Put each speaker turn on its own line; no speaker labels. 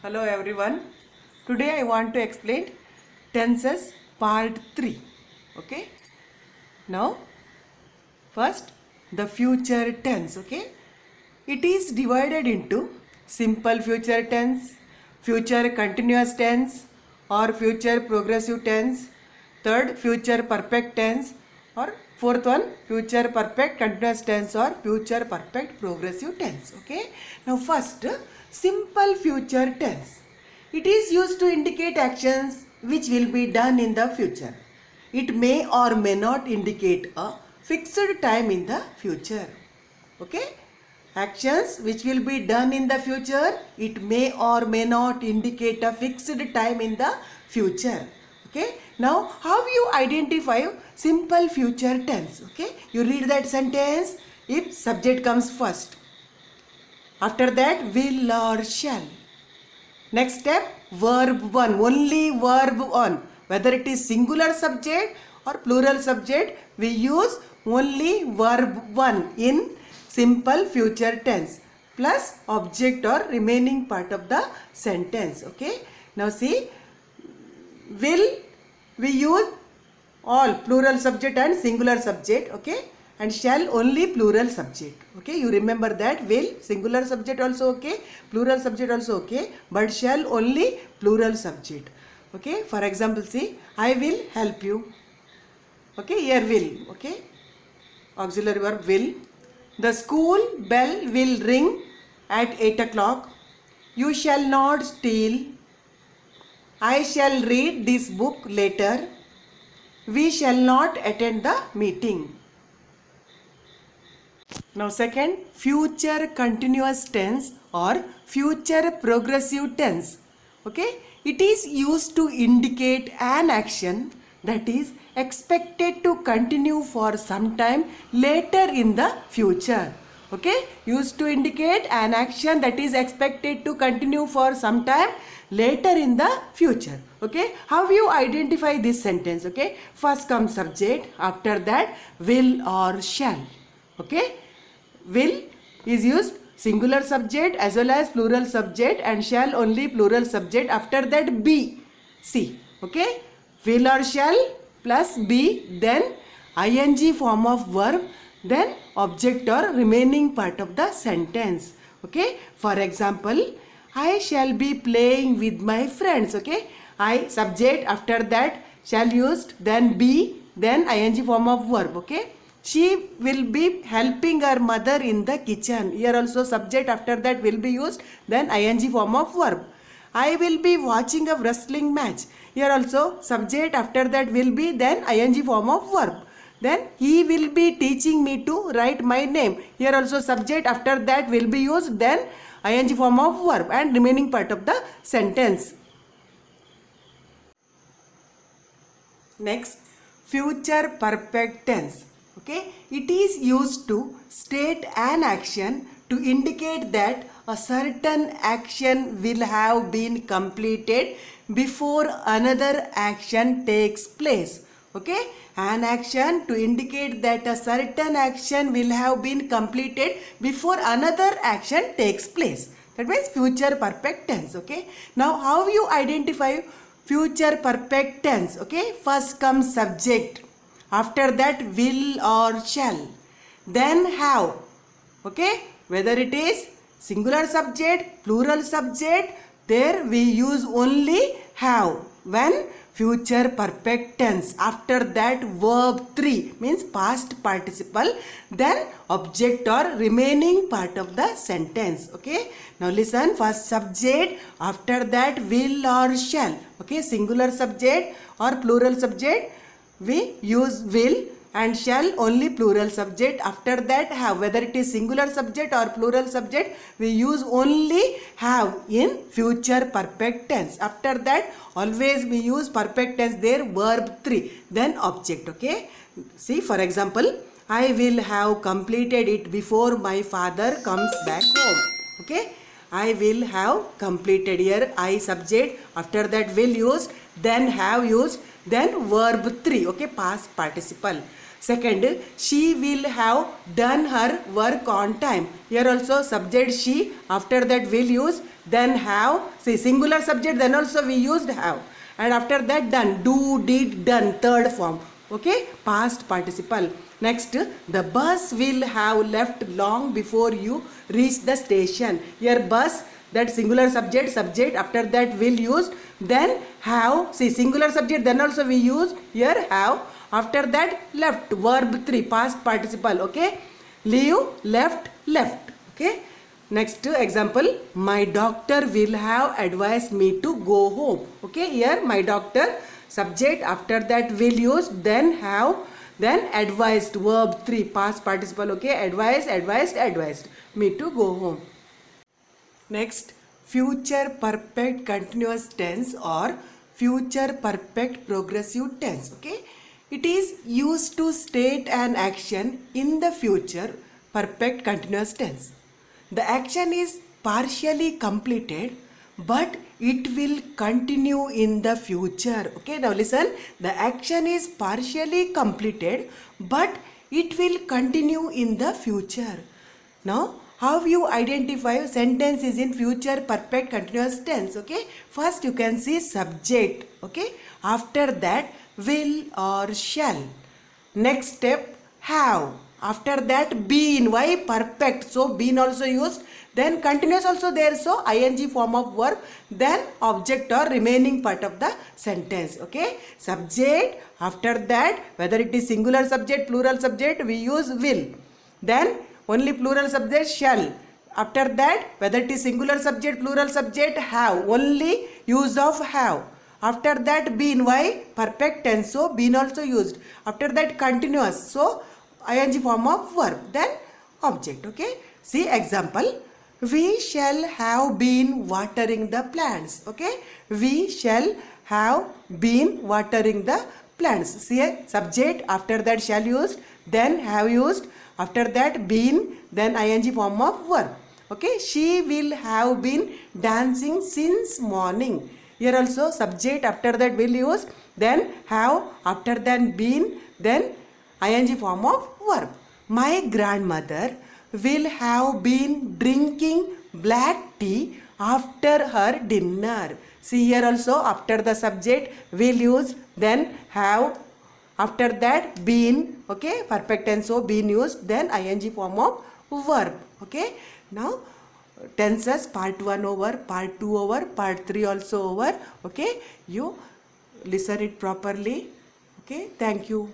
Hello everyone. Today I want to explain tenses part 3. Okay. Now first the future tense. Okay. It is divided into simple future tense, future continuous tense or future progressive tense, third future perfect tense or fourth one future perfect continuous tense or future perfect progressive tense. Okay. Now first simple future tense. It is used to indicate actions which will be done in the future. It may or may not indicate a fixed time in the future. Okay. Actions which will be done in the future, it may or may not indicate a fixed time in the future. Okay. Now, how you identify simple future tense? Okay. You read that sentence if subject comes first. After that, will or shall. Next step, verb 1, only verb 1. Whether it is singular subject or plural subject, we use only verb 1 in simple future tense plus object or remaining part of the sentence. Okay. Now see, will we use all plural subject and singular subject. Okay. And shall only plural subject. Okay, you remember that. Will singular subject also okay, plural subject also okay, but shall only plural subject. Okay, for example, see, I will help you. Okay, here will. Okay, auxiliary verb will. The school bell will ring at 8 o'clock. You shall not steal. I shall read this book later. We shall not attend the meeting. Now second, future continuous tense or future progressive tense. Okay, it is used to indicate an action that is expected to continue for some time later in the future. Okay, used to indicate an action that is expected to continue for some time later in the future. Okay, how you identify this sentence? Okay, first comes subject, after that will or shall. Okay, will is used singular subject as well as plural subject and shall only plural subject. After that be, see. Okay, will or shall plus be, then ing form of verb, then object or remaining part of the sentence. Okay, for example, I shall be playing with my friends. Okay, I subject, after that shall used, then be, then ing form of verb. Okay, she will be helping her mother in the kitchen. Here also subject, after that will be used, then ing form of verb. I will be watching a wrestling match. Here also subject, after that will be, then ing form of verb. Then he will be teaching me to write my name. Here also subject, after that will be used, then ing form of verb and remaining part of the sentence. Next, future perfect tense. Okay, it is used to state an action to indicate that a certain action will have been completed before another action takes place. Okay, an action to indicate that a certain action will have been completed before another action takes place. That means future perfect tense. Okay, now how you identify future perfect tense? Okay, first comes subject, after that will or shall, then have. Okay, whether it is singular subject, plural subject, there we use only have when future perfect tense. After that verb 3 means past participle, then object or remaining part of the sentence. Okay, now listen, first subject, after that will or shall. Okay, singular subject or plural subject, we use will, and shall only plural subject. After that have, whether it is singular subject or plural subject, we use only have in future perfect tense. After that always we use perfect tense there, verb 3, then object. Okay, see, for example, I will have completed it before my father comes back home. Okay, I will have completed. Here I subject, after that will used, then have used, then verb 3. Okay, past participle. Second, she will have done her work on time. Here also subject she, after that will use, then have. See, singular subject, then also we used have. And after that done, do, did, done, third form. Okay, past participle. Next, the bus will have left long before you reach the station. Here bus, that singular subject, after that will used, then have. See, singular subject, then also we use, here have. After that left, verb 3, past participle. Okay, leave, left, left. Okay, next example, my doctor will have advised me to go home. Okay, here my doctor, subject, after that will use, then have, then advised, verb 3, past participle. Okay, advised me to go home. Next, future perfect continuous tense or future perfect progressive tense. Okay, it is used to state an action in the future perfect continuous tense. The action is partially completed, but it will continue in the future. Okay, now listen. The action is partially completed, but it will continue in the future. Now, how you identify sentence is in future perfect continuous tense? Okay, first you can see subject. Okay, after that will or shall. Next step, have. After that been. Why? Perfect, so been also used. Then continuous also there, so ing form of verb. Then object or remaining part of the sentence. Okay, subject, after that whether it is singular subject, plural subject, we use will. Then only plural subject shall. After that whether it is singular subject, plural subject, have, only use of have. After that been. Why? Perfect tense, so been also used. After that continuous, so ing form of verb, then object. Okay, see example, we shall have been watering the plants. Okay, we shall have been watering the plants. See, subject, after that shall used, then have used, after that been, then ing form of verb. Okay, she will have been dancing since morning. Here also subject, after that will use, then have, after that been, then ing form of verb. My grandmother will have been drinking black tea after her dinner. See, here also after the subject will use, then have, after that been. Okay, perfect tense, so been used, then ing form of verb. Okay, now tenses part 1 over, part 2 over, part 3 also over. Okay, you listen it properly. Okay, thank you.